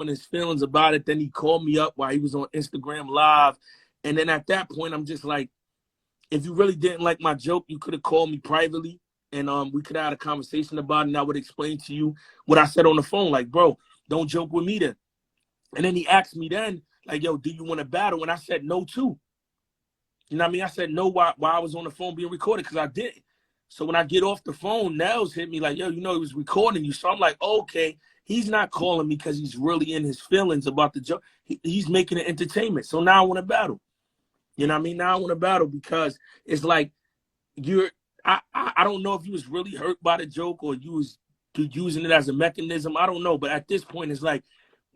on his feelings about it. Then he called me up while he was on Instagram Live. And then at that point, I'm just like, if you really didn't like my joke, you could have called me privately and we could have had a conversation about it, and I would explain to you what I said on the phone. Like, bro, don't joke with me then. And then he asked me then, like, yo, do you want to battle? And I said no, too. You know what I mean? I said no while I was on the phone being recorded because I didn't. So when I get off the phone, Nels hit me like, yo, you know he was recording you. So I'm like, okay, he's not calling me because he's really in his feelings about the joke. He's making it entertainment. So now I want to battle. You know what I mean? Now I want to battle because it's like I don't know if you was really hurt by the joke or you was using it as a mechanism. I don't know. But at this point, it's like,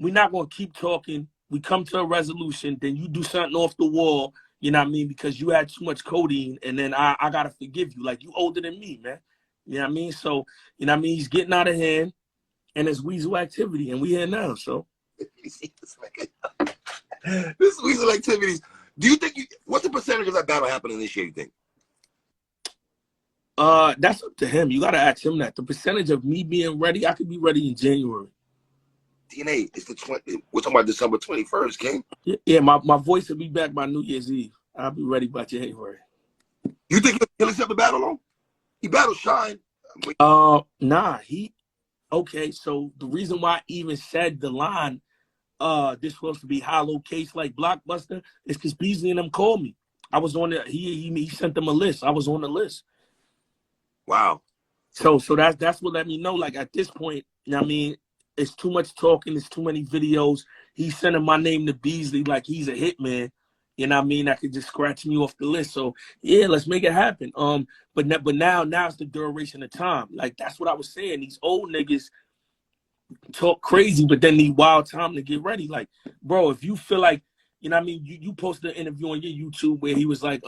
we're not going to keep talking. We come to a resolution. Then you do something off the wall. You know what I mean? Because you had too much codeine. And then I got to forgive you. Like, you older than me, man. You know what I mean? So, you know what I mean? He's getting out of hand. And it's weasel activity. And we here now, so. This weasel activities. Do you think what's the percentage of that battle happening this year, you think? That's up to him. You gotta ask him that. The percentage of me being ready, I could be ready in January. DNA, it's the 20. We're talking about December 21st, King. Yeah, my voice will be back by New Year's Eve. I'll be ready by January. You think he'll accept the battle on? He battled Shine. Nah, okay, so the reason why I even said the line, this supposed to be hollow case like Blockbuster, is because Beasley and them called me. I was on the he sent them a list. I was on the list. Wow. So that's what let me know. Like at this point, you know what I mean, it's too much talking, it's too many videos. He's sending my name to Beasley like he's a hitman. You know what I mean? That could just scratch me off the list. So yeah, let's make it happen. But now's the duration of time. Like that's what I was saying. These old niggas talk crazy, but then need wild time to get ready. Like, bro, if you feel like, you know what I mean, you posted an interview on your YouTube where he was like,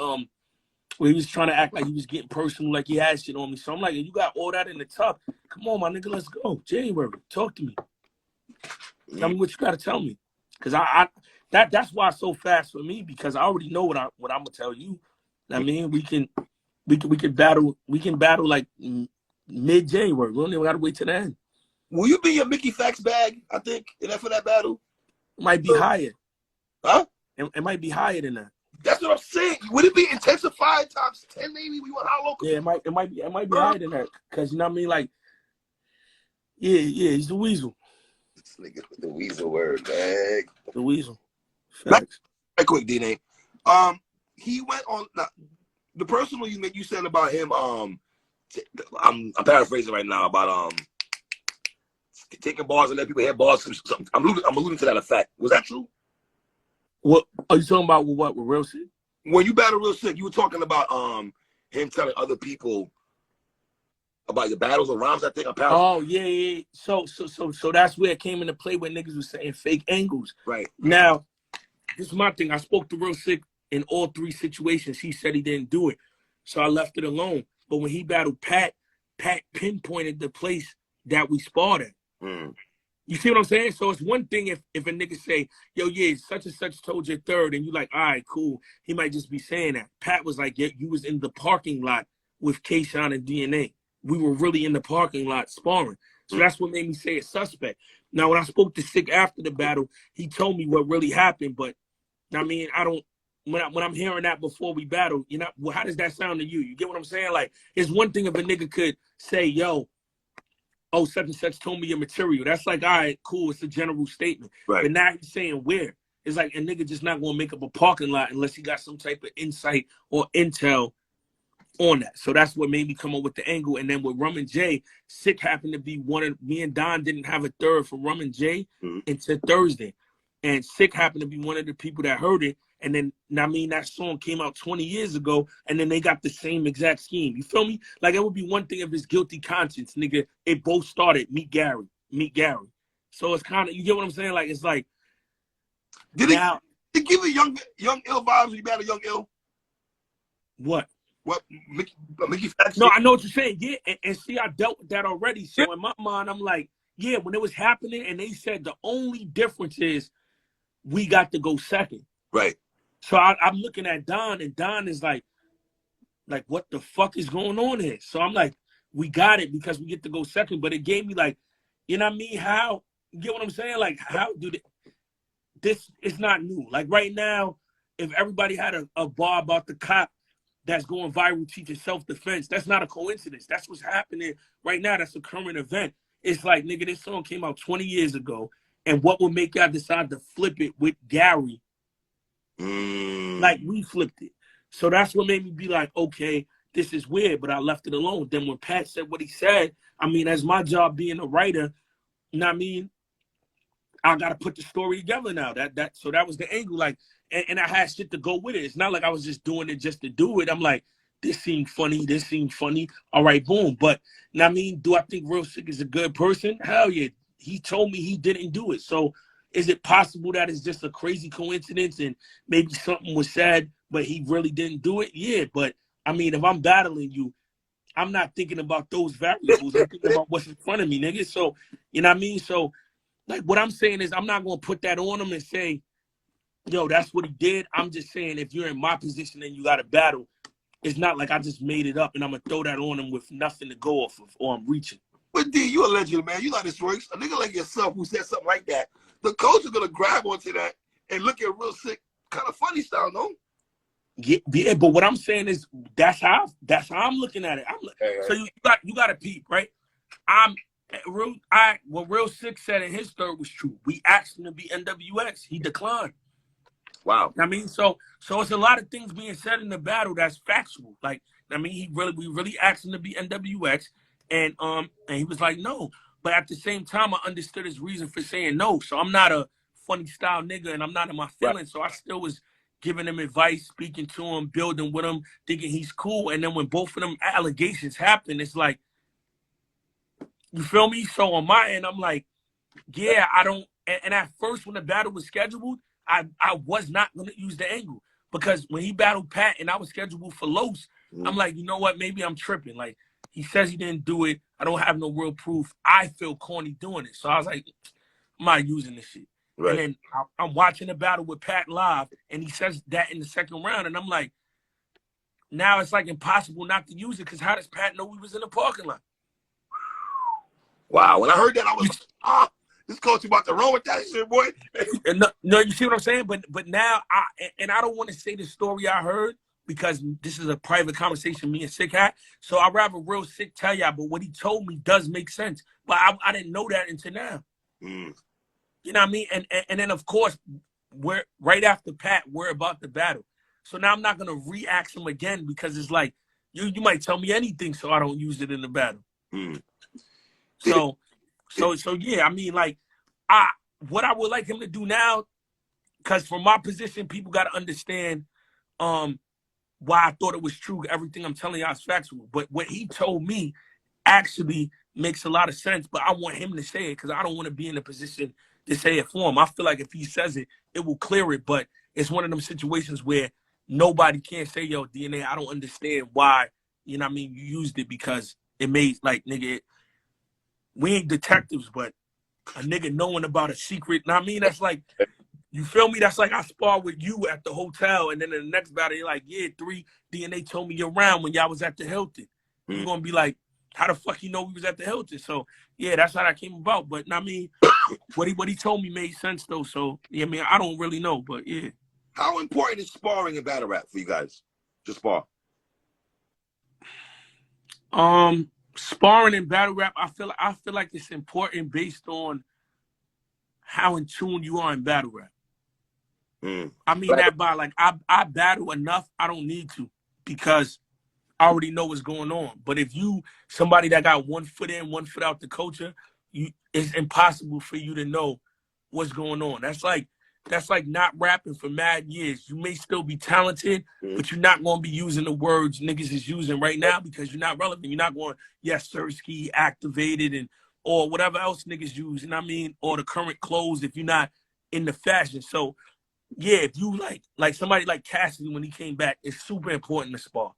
where he was trying to act like he was getting personal, like he had shit on me. So I'm like, you got all that in the tub. Come on, my nigga, let's go. January, talk to me. Tell me what you gotta tell me. Cause that's why it's so fast for me, because I already know what I'm gonna tell you. I mean, we can battle like mid-January. We don't even gotta wait till the end. Will you be your Mickey Fax bag, I think, for that battle? It might be higher. Huh? It might be higher than that. That's what I'm saying. Would it be intensified times 10 maybe? We want hollow? Yeah, it might be higher than that. Cause you know what I mean? Like, yeah, he's the weasel. This nigga with the weasel word, man. The weasel. Facts. Right quick, DNA. He went on the personal you said about him. I'm paraphrasing right now about taking bars and let people hit bars. Something. I'm alluding to that effect. Was that true? What are you talking about? With Real Sick? When you battle Real Sick, you were talking about him telling other people about your battles or rhymes. I think. Oh yeah. So that's where it came into play when niggas was saying fake angles. Right. Now, this is my thing. I spoke to Real Sick in all three situations. He said he didn't do it, so I left it alone. But when he battled Pat pinpointed the place that we sparred at. Mm. You see what I'm saying? So it's one thing if a nigga say, yo, yeah, such and such told you third, and you like, all right, cool. He might just be saying that. Pat was like, yeah, you was in the parking lot with K-Shine and DNA. We were really in the parking lot sparring. So that's what made me say it's suspect. Now, when I spoke to Sick after the battle, he told me what really happened. But, I mean, when I'm hearing that before we battle, you know, well, how does that sound to you? You get what I'm saying? Like, it's one thing if a nigga could say, yo, oh, such and such told me your material. That's like, all right, cool. It's a general statement. Right. But now he's saying where. It's like a nigga just not going to make up a parking lot unless he got some type of insight or intel on that. So that's what made me come up with the angle. And then with Rum and J, Sick happened to be one of, me and Don didn't have a third for Rum and J until Thursday. And Sick happened to be one of the people that heard it. And then, I mean, that song came out 20 years ago, and then they got the same exact scheme. You feel me? Like, it would be one thing if it's Guilty Conscience, nigga. It both started, Meet Gary. So it's kind of, you get what I'm saying? Like, it's like, did it give you young ill vibes when you battle Young Ill? What? What? Mickey Fax? No, I know what you're saying. Yeah, and see, I dealt with that already. So in my mind, I'm like, yeah, when it was happening, and they said the only difference is we got to go second. Right. So I'm looking at Don, and Don is like, what the fuck is going on here? So I'm like, we got it because we get to go second. But it gave me like, you know what I mean? How You get what I'm saying? Like, how do they, this is not new. Like right now, if everybody had a bar about the cop that's going viral teaching self-defense, that's not a coincidence. That's what's happening right now. That's a current event. It's like, nigga, this song came out 20 years ago. And what would make y'all decide to flip it with Gary? Like we flipped it. So that's what made me be like, okay, this is weird, but I left it alone. Then when Pat said what he said, I mean, as my job being a writer, you know what I mean? I gotta put the story together now. So that was the angle. Like, and I had shit to go with it. It's not like I was just doing it just to do it. I'm like, this seemed funny. This seemed funny. All right, boom. But you know what I mean, do I think Real Sick is a good person? Hell yeah. He told me he didn't do it. So is it possible that it's just a crazy coincidence and maybe something was said, but he really didn't do it? Yeah. But I mean, if I'm battling you, I'm not thinking about those variables. I'm thinking about what's in front of me, nigga. So, you know what I mean? So, like, what I'm saying is I'm not going to put that on him and say, yo, that's what he did. I'm just saying if you're in my position and you got a battle, it's not like I just made it up and I'm going to throw that on him with nothing to go off of or I'm reaching. But D, you a legend, man. You know this works. A nigga like yourself who said something like that, the coach is going to grab onto that and look at Real Sick kind of funny style, no? Yeah, but what I'm saying is that's how I'm looking at it. So you got to peep, right? What Real Sick said in his third was true. We asked him to be NWX. He declined. Wow. I mean, so it's a lot of things being said in the battle that's factual. Like, I mean, we really asked him to be NWX, and he was like, no. But at the same time, I understood his reason for saying no. So I'm not a funny style nigga, and I'm not in my feelings. Right. So I still was giving him advice, speaking to him, building with him, thinking he's cool. And then when both of them allegations happen, it's like, you feel me? So on my end, I'm like, yeah, I don't. And at first, when the battle was scheduled, I was not going to use the angle because when he battled Pat and I was scheduled for Los, I'm like, you know what? Maybe I'm tripping. Like, he says he didn't do it. I don't have no real proof. I feel corny doing it. So I was like, I'm not using this shit. Right. And then I'm watching the battle with Pat live, and he says that in the second round, and I'm like, now it's like impossible not to use it because how does Pat know we was in the parking lot? Wow. When I heard that, I was like, this coach about to run with that shit, boy. No, you see what I'm saying? But now, I don't want to say the story I heard because this is a private conversation me and Sick had. So I'd rather Real Sick tell y'all, but what he told me does make sense. But I didn't know that until now. You know what I mean? And then, of course, we're right after Pat, we're about the battle. So now I'm not going to re-ask him again because it's like, you might tell me anything so I don't use it in the battle. So yeah, I mean, like, what I would like him to do now, because from my position, people got to understand why I thought it was true. Everything I'm telling y'all is factual. But what he told me actually makes a lot of sense. But I want him to say it because I don't want to be in a position to say it for him. I feel like if he says it, it will clear it. But it's one of them situations where nobody can say, yo, DNA, I don't understand why, you know what I mean, you used it because it made, like, nigga, we ain't detectives, but a nigga knowing about a secret. Now, I mean, that's like, you feel me? That's like I spar with you at the hotel, and then in the next battle, you're like, yeah, 3 DNA told me you're around when y'all was at the Hilton. You're going to be like, how the fuck you know we was at the Hilton? So, yeah, that's how that came about. But, I mean, what he told me made sense, though. So, yeah, I mean, I don't really know, but, yeah. How important is sparring in battle rap for you guys? To spar? Sparring in battle rap, I feel like it's important based on how in tune you are in battle rap. I mean that by like I battle enough, I don't need to because I already know what's going on. But if you somebody that got 1 foot in, 1 foot out the culture, it's impossible for you to know what's going on. That's like not rapping for mad years. You may still be talented, but you're not going to be using the words niggas is using right now because you're not relevant. You're not going, yes, Sirski activated and or whatever else niggas use, and I mean, or the current clothes if you're not in the fashion. So, yeah, if you like somebody like Cassidy when he came back, it's super important to spar.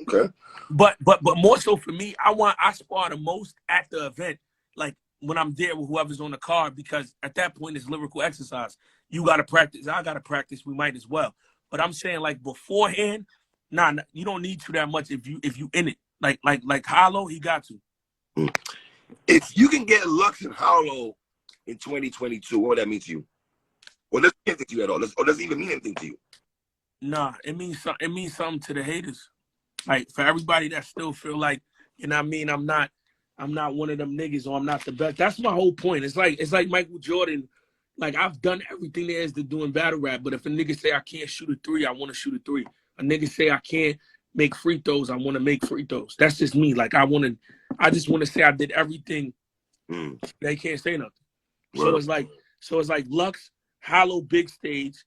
Okay. But more so for me, I spar the most at the event, like when I'm there with whoever's on the card, because at that point it's lyrical exercise. You got to practice. I got to practice. We might as well. But I'm saying like beforehand, nah, you don't need to that much if you in it. Like Hollow, he got to. If you can get Lux and Hollow in 2022? What would that mean to you? Or does it mean anything to you at all? Or does it even mean anything to you? Nah, it means something. It means something to the haters. Like for everybody that still feel like, you know what I mean, I'm not one of them niggas or I'm not the best. That's my whole point. It's like Michael Jordan. Like I've done everything there is to do in battle rap, but if a nigga say I can't shoot a three, I want to shoot a three. A nigga say I can't make free throws, I want to make free throws. That's just me. Like I just want to say I did everything. They can't say nothing. Word. So it's like Lux, hollow, big stage.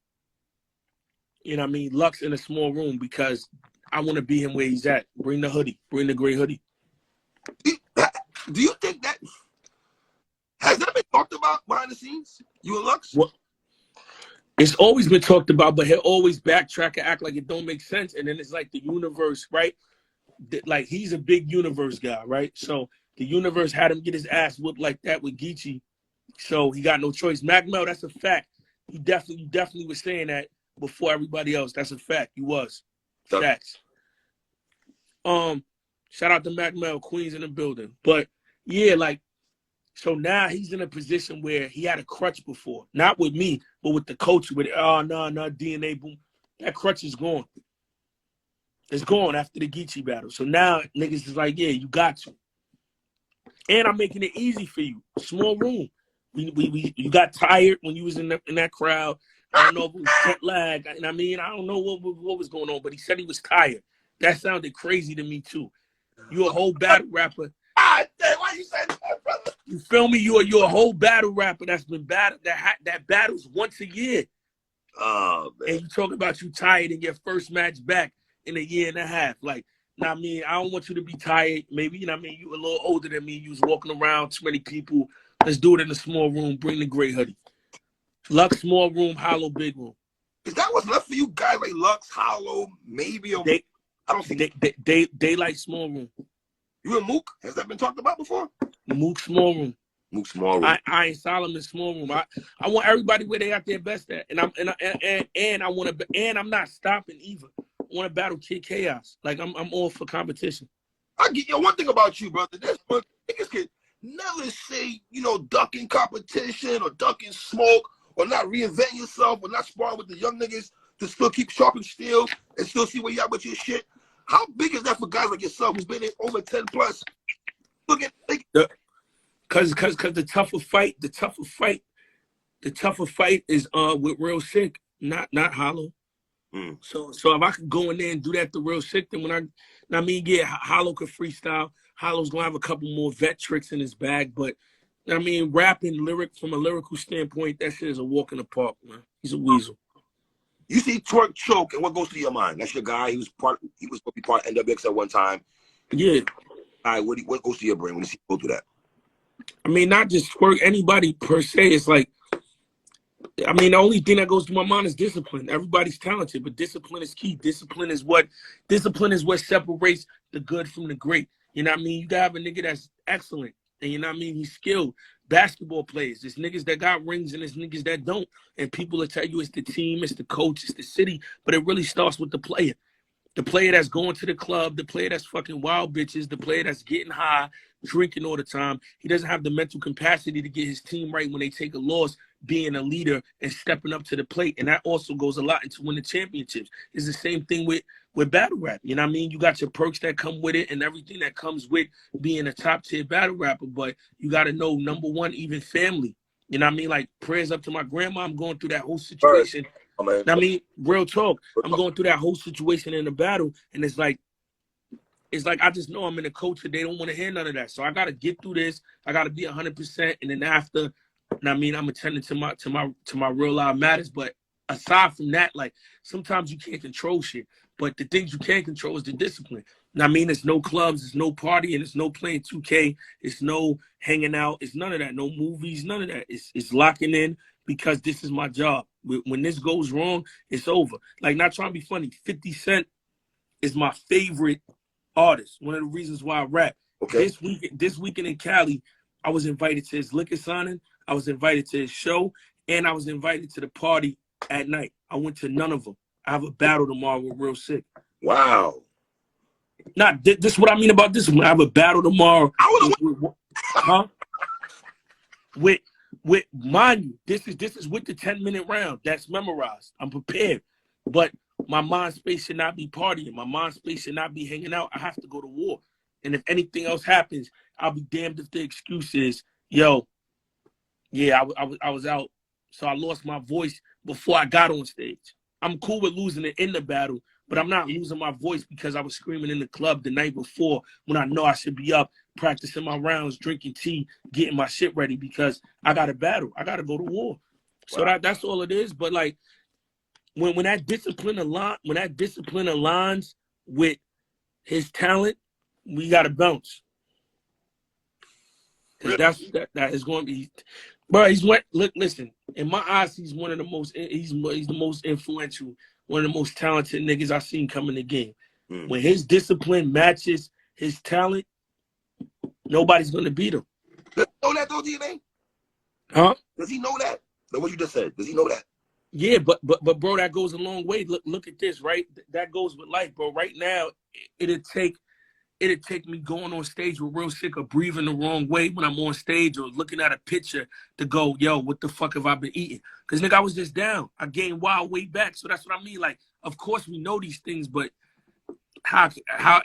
You know what I mean? Lux in a small room because I want to be him where he's at. Bring the hoodie. Bring the gray hoodie. Do you think that has that been talked about behind the scenes? You and Lux? Well, it's always been talked about, but he'll always backtrack and act like it don't make sense. And then it's like the universe, right? Like he's a big universe guy, right? So the universe had him get his ass whooped like that with Geechee. So he got no choice. Mac Mel, that's a fact. You definitely was saying that before everybody else. That's a fact. You was. Facts. Shout out to Mac Mel, Queens in the building. But yeah, like, so now he's in a position where he had a crutch before. Not with me, but with the coach. With DNA boom. That crutch is gone. It's gone after the Geechee battle. So now niggas is like, yeah, you got to. And I'm making it easy for you. Small room. You got tired when you was in that crowd. I don't know if it was jet lag. I mean, I don't know what was going on, but he said he was tired. That sounded crazy to me too. You a whole battle rapper. Why you saying that, brother? You feel me? You're a whole battle rapper that's been battled that battles once a year. Oh man. And you talk about you tired in your first match back in a year and a half. Like, I mean, I don't want you to be tired. Maybe, you know what I mean, you a little older than me. You was walking around too many people. Let's do it in a small room. Bring the gray hoodie. Lux, small room, hollow, big room. Is that what's left for you guys like Lux, Hollow, maybe? I don't think they like small room. You and Mook? Has that been talked about before? Mook, small room. Mook, small room. I ain't Solomon, small room. I want everybody where they out their best at, and I'm not stopping either. I want to battle Kid Chaos. Like I'm all for competition. I get you one thing about you, brother. This one niggas can never say, ducking competition or ducking smoke or not reinvent yourself or not sparring with the young niggas to still keep sharpening steel and still see where you at with your shit. How big is that for guys like yourself who's been in over 10 plus? Look at Cause the tougher fight is with Real Sick, not Hollow. So if I could go in there and do that to Real Sick, then Hollow could freestyle. Hollow's gonna have a couple more vet tricks in his bag, but rapping from a lyrical standpoint, that shit is a walk in the park, man. He's a weasel. You see Twerk choke, and what goes through your mind? That's your guy. He was supposed to be part of NWX at one time. Yeah. All right, what goes through your brain when you see him go through that? I mean, not just Twerk, anybody per se. It's like, the only thing that goes through my mind is discipline. Everybody's talented, but discipline is key. Discipline is what separates the good from the great. You know what I mean? You gotta have a nigga that's excellent. And you know what I mean? He's skilled. Basketball players. There's niggas that got rings and there's niggas that don't. And people will tell you it's the team, it's the coach, it's the city. But it really starts with the player. The player that's going to the club, the player that's fucking wild bitches, the player that's getting high, drinking all the time. He doesn't have the mental capacity to get his team right when they take a loss, being a leader and stepping up to the plate. And that also goes a lot into winning championships. It's the same thing with battle rap. You know what I mean? You got your perks that come with it and everything that comes with being a top tier battle rapper. But you got to know, number one, even family. You know what I mean? Like, prayers up to my grandma. I'm going through that whole situation. Real talk. I'm going through that whole situation in the battle. And it's like I just know I'm in a culture. They don't want to hear none of that. So I got to get through this. I got to be 100%. And then after, I'm attending to my real life matters. But aside from that, like, sometimes you can't control shit. But the things you can control is the discipline. There's no clubs, there's no partying, there's no playing 2K, it's no hanging out, it's none of that, no movies, none of that. It's locking in because this is my job. When this goes wrong, it's over. Like, not trying to be funny, 50 Cent is my favorite artist. One of the reasons why I rap. Okay. This weekend in Cali, I was invited to his liquor signing, I was invited to his show, and I was invited to the party at night. I went to none of them. I have a battle tomorrow with Real Sick. Wow. This is what I mean about this one. I have a battle tomorrow. with mind you, this is with the 10-minute round. That's memorized. I'm prepared. But my mind space should not be partying. My mind space should not be hanging out. I have to go to war. And if anything else happens, I'll be damned if the excuse is, yo, yeah, I was out. So I lost my voice before I got on stage. I'm cool with losing it in the battle, but I'm not losing my voice because I was screaming in the club the night before when I know I should be up practicing my rounds, drinking tea, getting my shit ready because I got to battle. I got to go to war. So that's all it is. But like when that discipline aligns with his talent, we got to bounce. Because that is going to be, bro. Listen. In my eyes, he's one of the most. He's the most influential, one of the most talented niggas I've seen come in the game. When his discipline matches his talent, nobody's gonna beat him. Does he know that though, DNA? Huh? Does he know that? Like what you just said. Does he know that? Yeah, but bro, that goes a long way. Look at this, right? That goes with life, bro. Right now, it'd take me going on stage with real sick or breathing the wrong way when I'm on stage or looking at a picture to go, yo, what the fuck have I been eating? Because, nigga, I was just down. I gained wild weight back. So that's what I mean. Like, of course we know these things, but how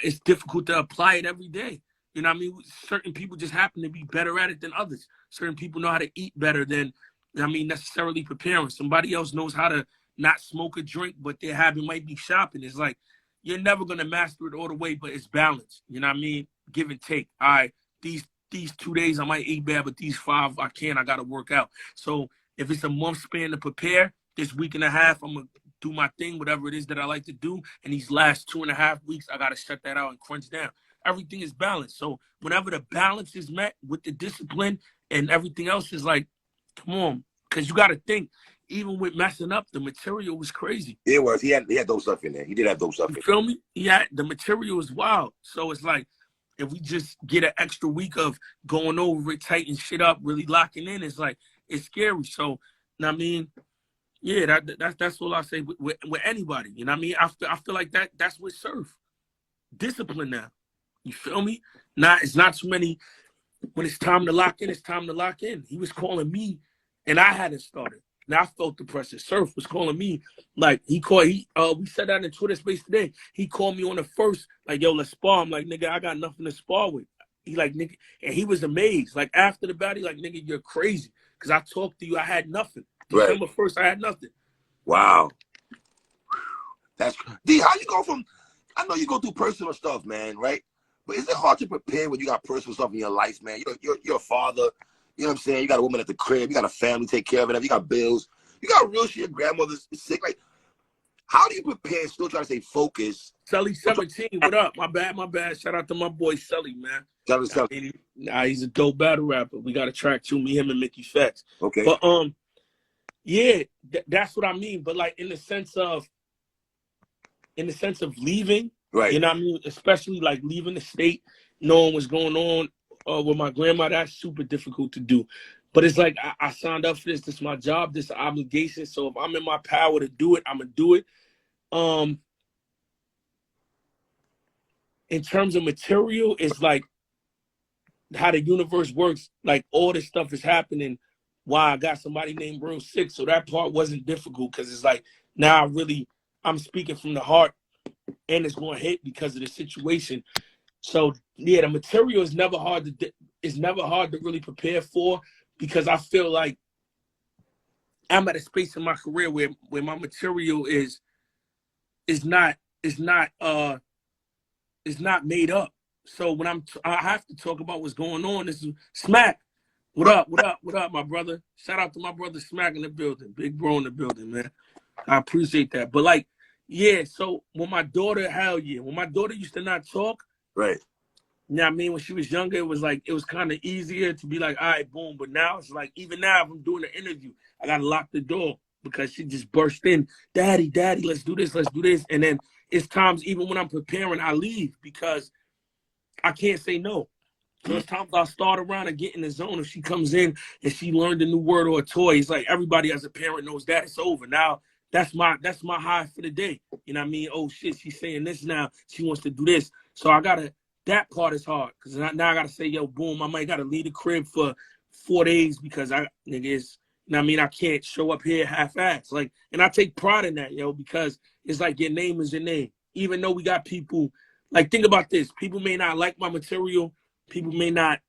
it's difficult to apply it every day. You know what I mean? Certain people just happen to be better at it than others. Certain people know how to eat better than, necessarily preparing. Somebody else knows how to not smoke or drink, but their habit might be shopping. It's like, you're never gonna master it all the way, but it's balanced. You know what I mean? Give and take. All right, these 2 days I might eat bad, but these 5 I can't. I gotta work out. So if it's a month span to prepare, this week and a half I'm gonna do my thing, whatever it is that I like to do. And these last 2.5 weeks I gotta shut that out and crunch down. Everything is balanced. So whenever the balance is met with the discipline and everything else is like, come on, because you gotta think. Even with messing up, the material was crazy. It was. He had dope stuff in there. He did have dope stuff in there. You feel me? Yeah, the material is wild. So it's like, if we just get an extra week of going over it, tighten shit up, really locking in, it's like, it's scary. So, I mean, yeah, that's all I say with anybody. You know what I mean? I feel like that's with Surf. Discipline now. You feel me? It's not too many. When it's time to lock in, it's time to lock in. He was calling me, and I hadn't started. Now I felt the pressure. Surf was calling me, like we said that in Twitter space today. He called me on the first, like, yo, let's spar. I'm like, nigga, I got nothing to spar with. He like, nigga, and he was amazed. Like after the battle, he like, nigga, you're crazy. Cause I talked to you, I had nothing. December 1st, I had nothing. Wow. That's D, how you go from, I know you go through personal stuff, man, right? But is it hard to prepare when you got personal stuff in your life, man? You're a father. You know what I'm saying? You got a woman at the crib. You got a family to take care of it. You got bills. You got real shit. Grandmother's sick. Like, how do you prepare? Still trying to stay focused. Sully 17, what up? My bad. Shout out to my boy Sully, man. He's a dope battle rapper. We got a track too, me, him, and Mickey Facts. Okay. But yeah, that's what I mean. But like in the sense of leaving, right? You know what I mean? Especially like leaving the state, knowing what's going on. With my grandma, that's super difficult to do. But it's like, I signed up for this. This is my job. This is an obligation. So if I'm in my power to do it, I'm going to do it. In terms of material, it's like how the universe works. Like all this stuff is happening while I got somebody named Real Sick. So that part wasn't difficult because it's like, now I'm speaking from the heart and it's going to hit because of the situation. So yeah, the material is never hard to really prepare for because I feel like I'm at a space in my career where my material is not made up. So when I have to talk about what's going on. This is Smack. What up, my brother? Shout out to my brother Smack in the building, big bro in the building, man. I appreciate that. But like, yeah. So when my daughter used to not talk, right? You know what I mean? When she was younger, it was kind of easier to be like, all right, boom. But now it's like, even now, if I'm doing an interview, I got to lock the door because she just burst in, Daddy, let's do this. And then it's times, even when I'm preparing, I leave because I can't say no. Sometimes I'll start around and get in the zone. If she comes in and she learned a new word or a toy, it's like everybody as a parent knows that it's over. Now, that's my high for the day. You know what I mean? Oh, shit, she's saying this now. She wants to do this. So that part is hard because now I got to say, yo, boom, I might got to leave the crib for 4 days because niggas, you know what I mean, I can't show up here half-assed. Like, and I take pride in that, yo, because it's like your name is your name. Even though we got people, like, think about this. People may not like my material. People may not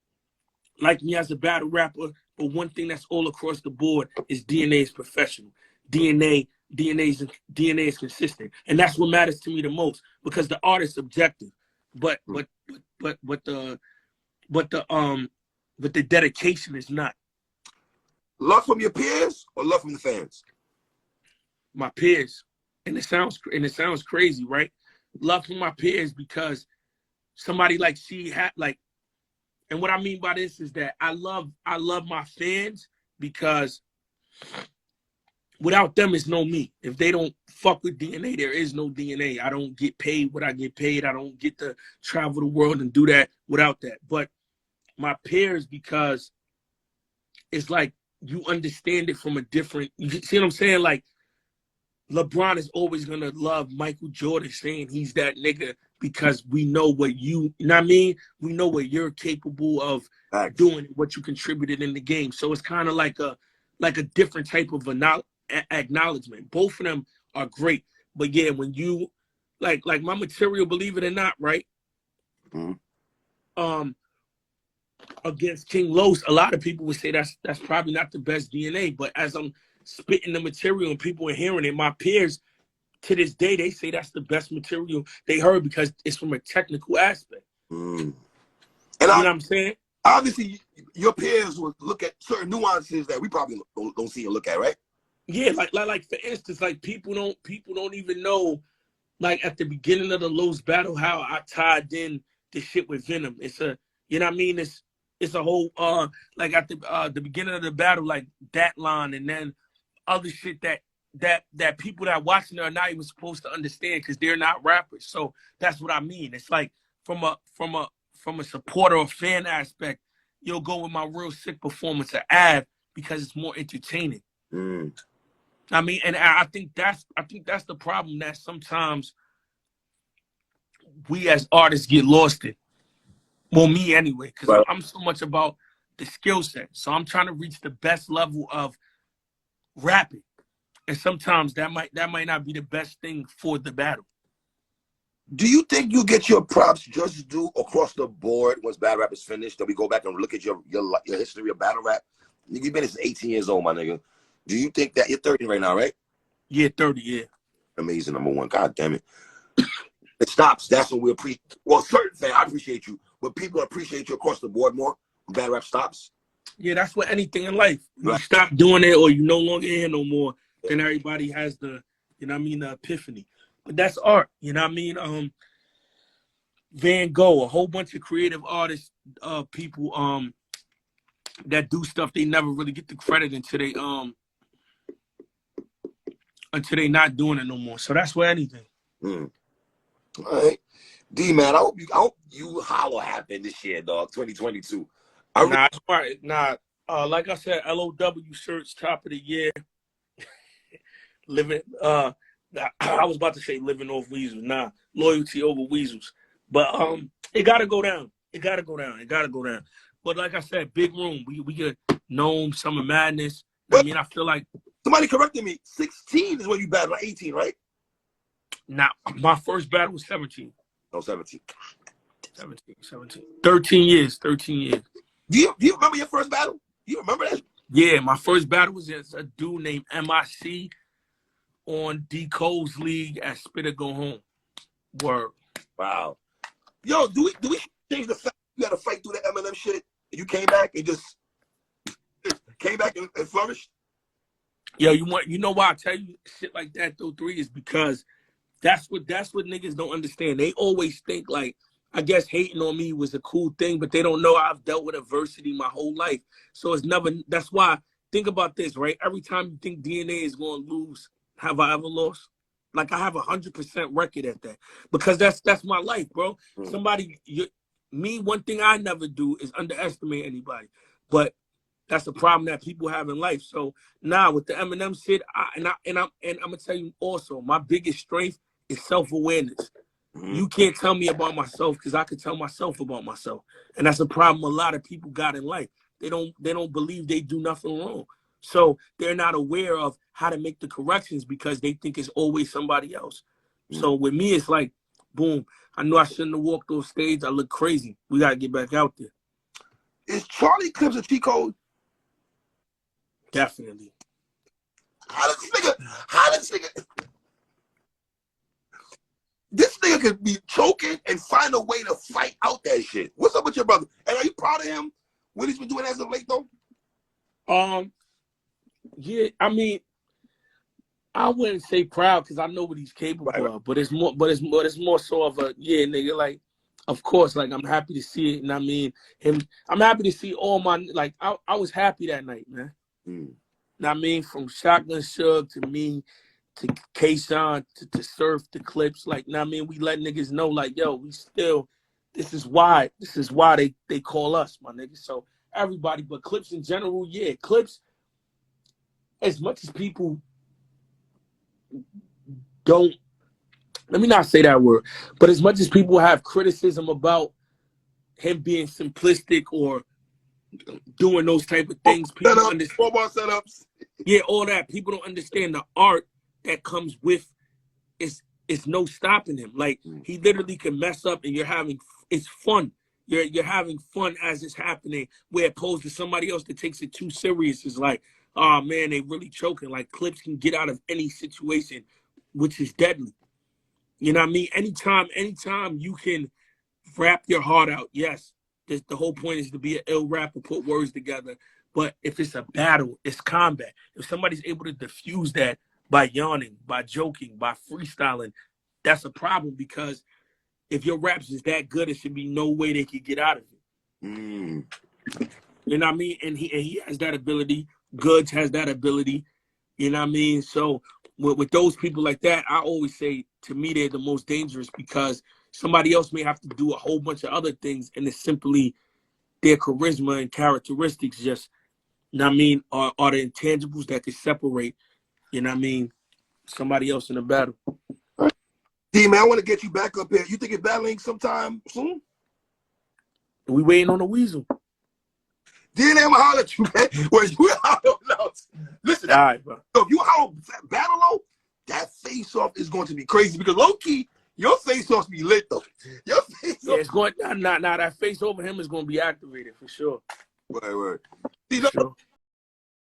like me as a battle rapper. But one thing that's all across the board is DNA is professional. DNA is consistent. And that's what matters to me the most because the art is subjective. But the dedication is not. Love from your peers or love from the fans? My peers. And it sounds crazy, right? Love from my peers because somebody like she had like, and what I mean by this is that I love my fans because without them it's no me. If they don't fuck with DNA, there is no DNA. I don't get paid what I get paid. I don't get to travel the world and do that without that. But my peers, because it's like you understand it from a different, you see what I'm saying? Like LeBron is always gonna love Michael Jordan saying he's that nigga because we know what you know what I mean? We know what you're capable of doing, what you contributed in the game. So it's kind of like a different type of acknowledgement. Both of them are great. But yeah, when you like my material, believe it or not, right? Mm-hmm. Against King Los, a lot of people would say that's probably not the best DNA. But as I'm spitting the material and people are hearing it, my peers to this day, they say that's the best material they heard because it's from a technical aspect. And you know what I'm saying? Obviously, your peers will look at certain nuances that we probably don't see and look at, right? Yeah, like for instance, like people don't even know, like at the beginning of the Los battle, how I tied in the shit with Venom. It's a, you know what I mean? It's a whole like at the beginning of the battle, like that line, and then other shit that people that watching are not even supposed to understand because they're not rappers. So that's what I mean. It's like from a supporter or fan aspect, you'll go with my real sick performance of Av because it's more entertaining. I mean, and I think that's the problem that sometimes we as artists get lost in. Well, me anyway, because I'm so much about the skill set. So I'm trying to reach the best level of rapping. And sometimes that might not be the best thing for the battle. Do you think you get your props just due across the board once battle rap is finished? That we go back and look at your history of battle rap? You've been since 18 years old, my nigga. Do you think that you're 30 right now, right? Yeah, 30, yeah. Amazing, number one. God damn it. It stops. That's when we appreciate. Well, certain fans, I appreciate you, but people appreciate you across the board more when battle rap stops. Yeah, that's what anything in life. When you stop doing it or you no longer here no more, then everybody has the, you know what I mean, the epiphany. But that's art, you know what I mean? Van Gogh, a whole bunch of creative artists, people that do stuff they never really get the credit until they not doing it no more. So that's where anything. All right. D man, I hope you hollow happen this year, dog. 2022. Like I said, LOW shirts top of the year. Living I was about to say living off weasels. Nah, loyalty over weasels. But it gotta go down. It gotta go down. But like I said, big room. We get Gnome, Summer Madness. I mean, I feel like somebody corrected me. 16 is when you battled, 18, right? Now, my first battle was 17. No, 17. 17. 13 years. Do you remember your first battle? You remember that? Yeah, my first battle was against a dude named MIC on D. Cole's league at Spitter Go Home. Word. Wow. Yo, do we change the fact you had to fight through the Eminem shit and you came back and just came back and flourished? Yo, you know why I tell you shit like that though, 3 is because that's what niggas don't understand. They always think like, I guess hating on me was a cool thing, but they don't know I've dealt with adversity my whole life. So it's never, that's why, think about this, right? Every time you think DNA is going to lose, have I ever lost? Like I have 100% record at that because that's my life, bro. One thing I never do is underestimate anybody, but that's a problem that people have in life. So now with the Eminem shit, I'm gonna tell you also, my biggest strength is self-awareness. You can't tell me about myself because I could tell myself about myself, and that's a problem a lot of people got in life. They don't believe they do nothing wrong. So they're not aware of how to make the corrections because they think it's always somebody else. So with me, it's like, boom, I know I shouldn't have walked on stage. I look crazy. We got to get back out there. Is Charlie Clips a cheat code? Definitely. How this nigga could be choking and find a way to fight out that shit. What's up with your brother? And are you proud of him? What he's been doing as of late, though? Yeah, I mean, I wouldn't say proud because I know what he's capable of, but it's more so of a nigga. Like, of course, like I'm happy to see it, and I mean I'm happy to see all my I was happy that night, man. I mean, from Shotgun Shug to me to K-Shine to Surf to Clips, like, I mean, we let niggas know, like, yo, we still, this is why they call us, my niggas. So everybody, but Clips in general, yeah, Clips. As much as people don't, let me not say that word, but as much as people have criticism about him being simplistic or doing those type of things, people understand setups. Yeah, all that. People don't understand the art that comes with it's no stopping him. Like, he literally can mess up and it's fun. You're having fun as it's happening, where opposed to somebody else that takes it too serious is like, oh man, they really choking. Like, Clips can get out of any situation, which is deadly. You know what I mean? Anytime you can rap your heart out, yes. The whole point is to be an ill rapper, put words together. But if it's a battle, it's combat. If somebody's able to diffuse that by yawning, by joking, by freestyling, that's a problem, because if your raps is that good, it should be no way they could get out of it. You know what I mean? And he has that ability. Goods has that ability. You know what I mean? So with those people like that, I always say, to me, they're the most dangerous, because somebody else may have to do a whole bunch of other things, and it's simply their charisma and characteristics just, you know what I mean, are the intangibles that could separate, you know what I mean, somebody else in a battle. D, man, I want to get you back up here. You think it's battling sometime soon? We waiting on the Weasel. D, I'm holler at you, man. Well, you holler out. Listen, all right, bro. If you holler battle low, that face-off is going to be crazy, because low-key, your face-offs be lit, though. Your face-off. Yeah, it's going, nah, that face over him is going to be activated, for sure. Right. See, sure.